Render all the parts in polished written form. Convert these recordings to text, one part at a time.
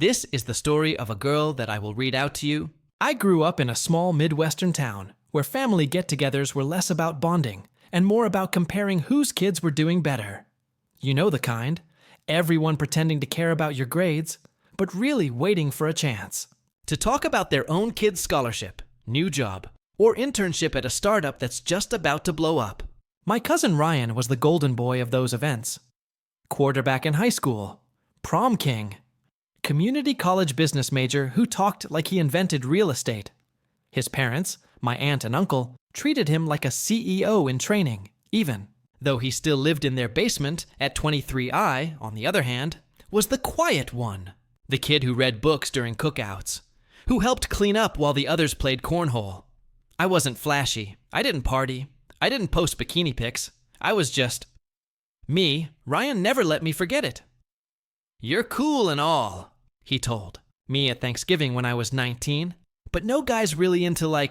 This is the story of a girl that I will read out to you. I grew up in a small Midwestern town where family get-togethers were less about bonding and more about comparing whose kids were doing better. You know the kind. Everyone pretending to care about your grades, but really waiting for a chance to talk about their own kid's scholarship, new job, or internship at a startup that's just about to blow up. My cousin Ryan was the golden boy of those events. Quarterback in high school, prom king, community college business major who talked like he invented real estate. His parents, my aunt and uncle, treated him like a CEO in training, even. Though he still lived in their basement at 23I, on the other hand, was the quiet one. The kid who read books during cookouts, who helped clean up while the others played cornhole. I wasn't flashy. I didn't party. I didn't post bikini pics. I was just me. Ryan never let me forget it. "You're cool and all," he told me at Thanksgiving when I was 19, but no guy's really into,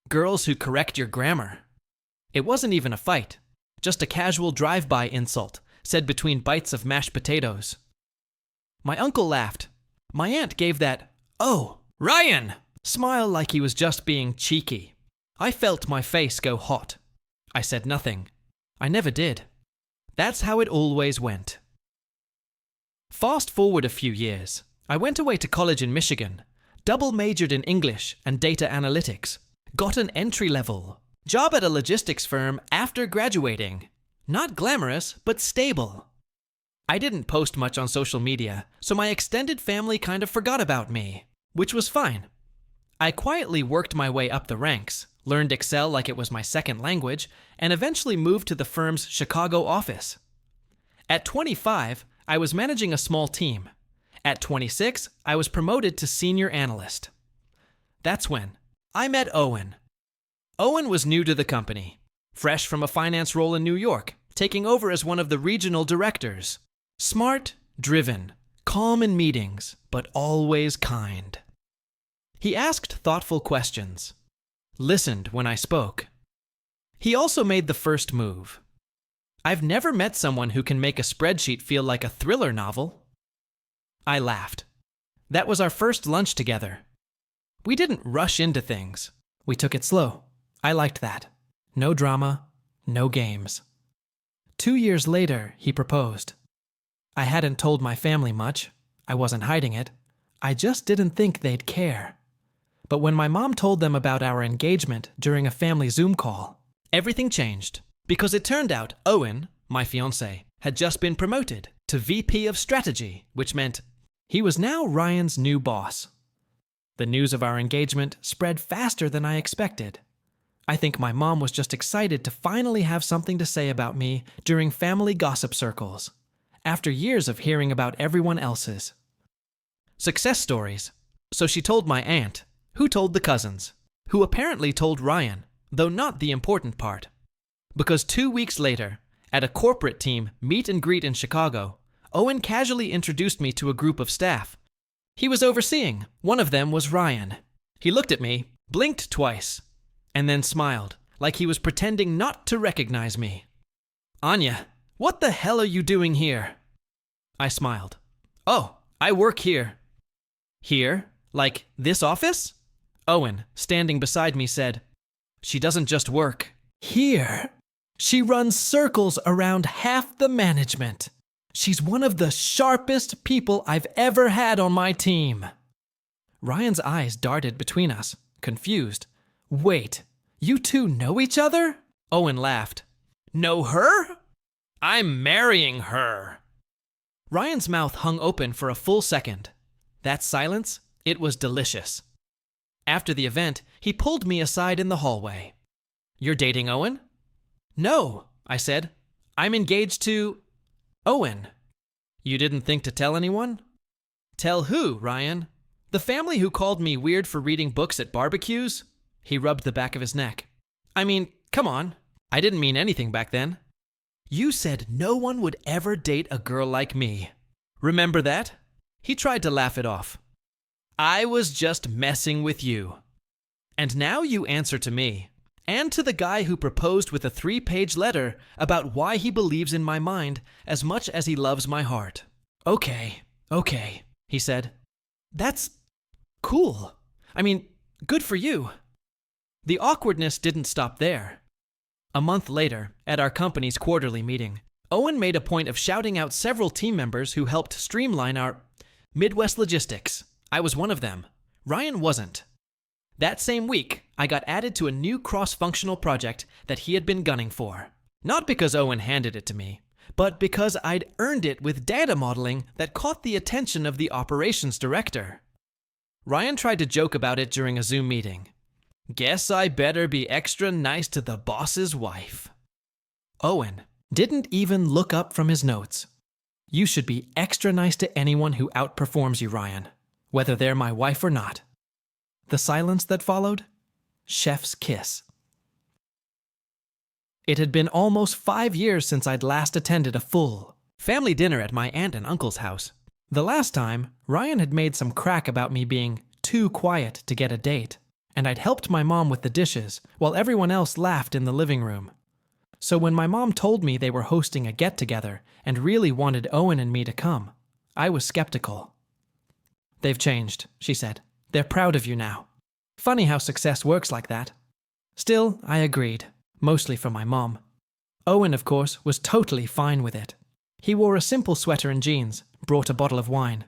girls who correct your grammar. It wasn't even a fight, just a casual drive-by insult said between bites of mashed potatoes. My uncle laughed. My aunt gave that, "Oh, Ryan!" smile like he was just being cheeky. I felt my face go hot. I said nothing. I never did. That's how it always went. Fast forward a few years. I went away to college in Michigan, double majored in English and data analytics, got an entry-level job at a logistics firm after graduating. Not glamorous, but stable. I didn't post much on social media, so my extended family kind of forgot about me, which was fine. I quietly worked my way up the ranks, learned Excel like it was my second language, and eventually moved to the firm's Chicago office. At 25, I was managing a small team. At 26, I was promoted to senior analyst. That's when I met Owen. Owen was new to the company, fresh from a finance role in New York, taking over as one of the regional directors. Smart, driven, calm in meetings, but always kind. He asked thoughtful questions, listened when I spoke. He also made the first move. I've never met someone who can make a spreadsheet feel like a thriller novel. I laughed. That was our first lunch together. We didn't rush into things. We took it slow. I liked that. No drama, no games. 2 years later, he proposed. I hadn't told my family much. I wasn't hiding it. I just didn't think they'd care. But when my mom told them about our engagement during a family Zoom call, everything changed. Because it turned out Owen, my fiancé, had just been promoted to VP of Strategy, which meant he was now Ryan's new boss. The news of our engagement spread faster than I expected. I think my mom was just excited to finally have something to say about me during family gossip circles, after years of hearing about everyone else's. Success stories. So she told my aunt, who told the cousins, who apparently told Ryan, though not the important part. Because 2 weeks later, at a corporate team meet and greet in Chicago, Owen casually introduced me to a group of staff he was overseeing. One of them was Ryan. He looked at me, blinked twice, and then smiled, like he was pretending not to recognize me. "Anya, what the hell are you doing here?" I smiled. "Oh, I work here." "Here? Like this office?" Owen, standing beside me, said, "She doesn't just work here. She runs circles around half the management. She's one of the sharpest people I've ever had on my team." Ryan's eyes darted between us, confused. "Wait, you two know each other?" Owen laughed. "Know her? I'm marrying her." Ryan's mouth hung open for a full second. That silence, it was delicious. After the event, he pulled me aside in the hallway. "You're dating Owen?" "No," I said. "I'm engaged to Owen." "You didn't think to tell anyone?" "Tell who, Ryan? The family who called me weird for reading books at barbecues?" He rubbed the back of his neck. "I mean, come on. I didn't mean anything back then. You said no one would ever date a girl like me. Remember that?" He tried to laugh it off. "I was just messing with you. And now you answer to me. And to the guy who proposed with a 3-page letter about why he believes in my mind as much as he loves my heart." Okay, he said. That's cool. I mean, good for you. The awkwardness didn't stop there. A month later, at our company's quarterly meeting, Owen made a point of shouting out several team members who helped streamline our Midwest logistics. I was one of them. Ryan wasn't. That same week, I got added to a new cross-functional project that he had been gunning for. Not because Owen handed it to me, but because I'd earned it with data modeling that caught the attention of the operations director. Ryan tried to joke about it during a Zoom meeting. Guess I better be extra nice to the boss's wife. Owen didn't even look up from his notes. You should be extra nice to anyone who outperforms you, Ryan, whether they're my wife or not. The silence that followed? Chef's kiss. It had been almost 5 years since I'd last attended a full family dinner at my aunt and uncle's house. The last time, Ryan had made some crack about me being too quiet to get a date, and I'd helped my mom with the dishes while everyone else laughed in the living room. So when my mom told me they were hosting a get-together and really wanted Owen and me to come, I was skeptical. They've changed, she said. They're proud of you now. Funny how success works like that. Still, I agreed, mostly for my mom. Owen, of course, was totally fine with it. He wore a simple sweater and jeans, brought a bottle of wine,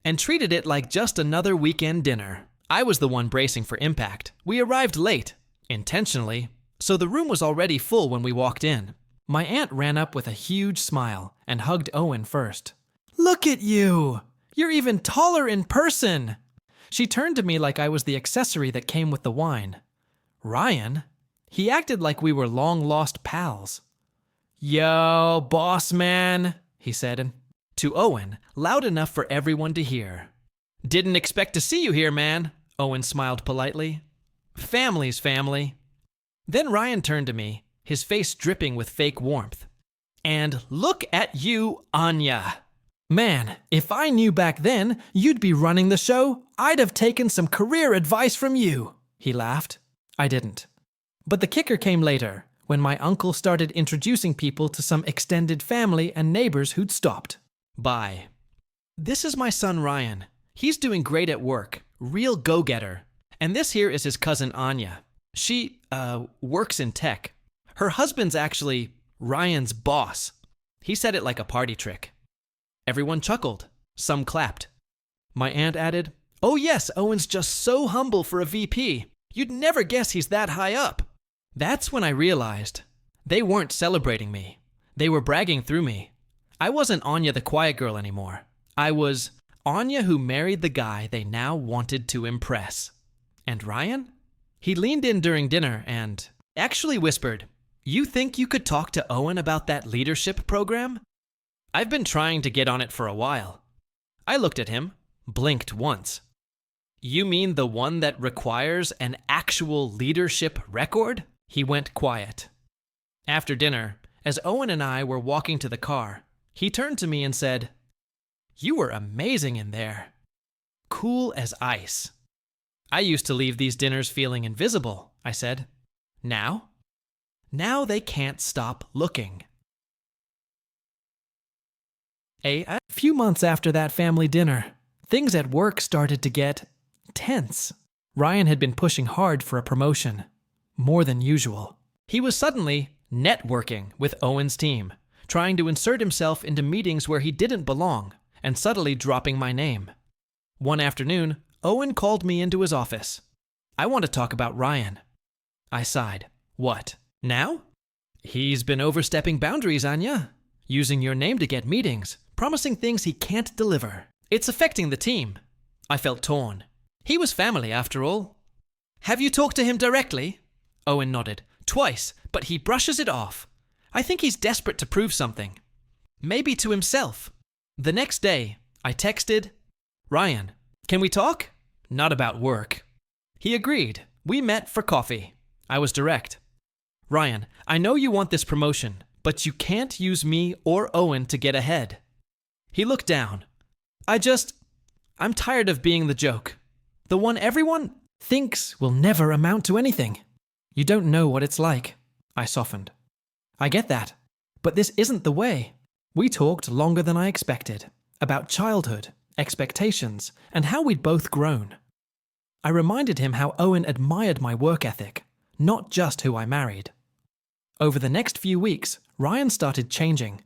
and treated it like just another weekend dinner. I was the one bracing for impact. We arrived late, intentionally, so the room was already full when we walked in. My aunt ran up with a huge smile and hugged Owen first. Look at you! You're even taller in person! She turned to me like I was the accessory that came with the wine. Ryan? He acted like we were long-lost pals. Yo, boss man, he said, to Owen, loud enough for everyone to hear. Didn't expect to see you here, man, Owen smiled politely. Family's family. Then Ryan turned to me, his face dripping with fake warmth. And look at you, Anya. Man, if I knew back then you'd be running the show, I'd have taken some career advice from you, he laughed. I didn't. But the kicker came later, when my uncle started introducing people to some extended family and neighbors who'd stopped by. This is my son Ryan. He's doing great at work, real go-getter. And this here is his cousin Anya. She, works in tech. Her husband's actually Ryan's boss. He said it like a party trick. Everyone chuckled. Some clapped. My aunt added, "Oh yes, Owen's just so humble for a VP. You'd never guess he's that high up." That's when I realized they weren't celebrating me. They were bragging through me. I wasn't Anya the quiet girl anymore. I was Anya who married the guy they now wanted to impress. And Ryan? He leaned in during dinner and actually whispered, "You think you could talk to Owen about that leadership program? I've been trying to get on it for a while." I looked at him, blinked once. "You mean the one that requires an actual leadership record?" He went quiet. After dinner, as Owen and I were walking to the car, he turned to me and said, "You were amazing in there. Cool as ice." "I used to leave these dinners feeling invisible," I said. "Now? Now they can't stop looking." A few months after that family dinner, things at work started to get tense. Ryan had been pushing hard for a promotion, more than usual. He was suddenly networking with Owen's team, trying to insert himself into meetings where he didn't belong, and subtly dropping my name. One afternoon, Owen called me into his office. "I want to talk about Ryan." I sighed. "What, now?" "He's been overstepping boundaries, Anya, using your name to get meetings, promising things he can't deliver. It's affecting the team." I felt torn. He was family, after all. "Have you talked to him directly?" Owen nodded. "Twice, but he brushes it off. I think he's desperate to prove something. Maybe to himself." The next day, I texted, "Ryan, can we talk? Not about work." He agreed. We met for coffee. I was direct. "Ryan, I know you want this promotion, but you can't use me or Owen to get ahead." He looked down. I'm tired of being the joke. The one everyone thinks will never amount to anything. You don't know what it's like. I softened. "I get that, but this isn't the way." We talked longer than I expected, about childhood, expectations, and how we'd both grown. I reminded him how Owen admired my work ethic, not just who I married. Over the next few weeks, Ryan started changing.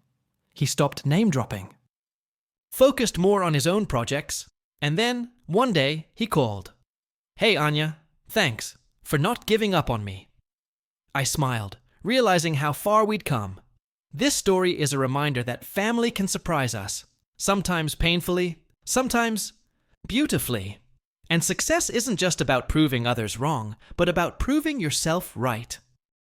He stopped name-dropping, focused more on his own projects, and then, one day, he called. "Hey, Anya, thanks for not giving up on me." I smiled, realizing how far we'd come. This story is a reminder that family can surprise us, sometimes painfully, sometimes beautifully. And success isn't just about proving others wrong, but about proving yourself right.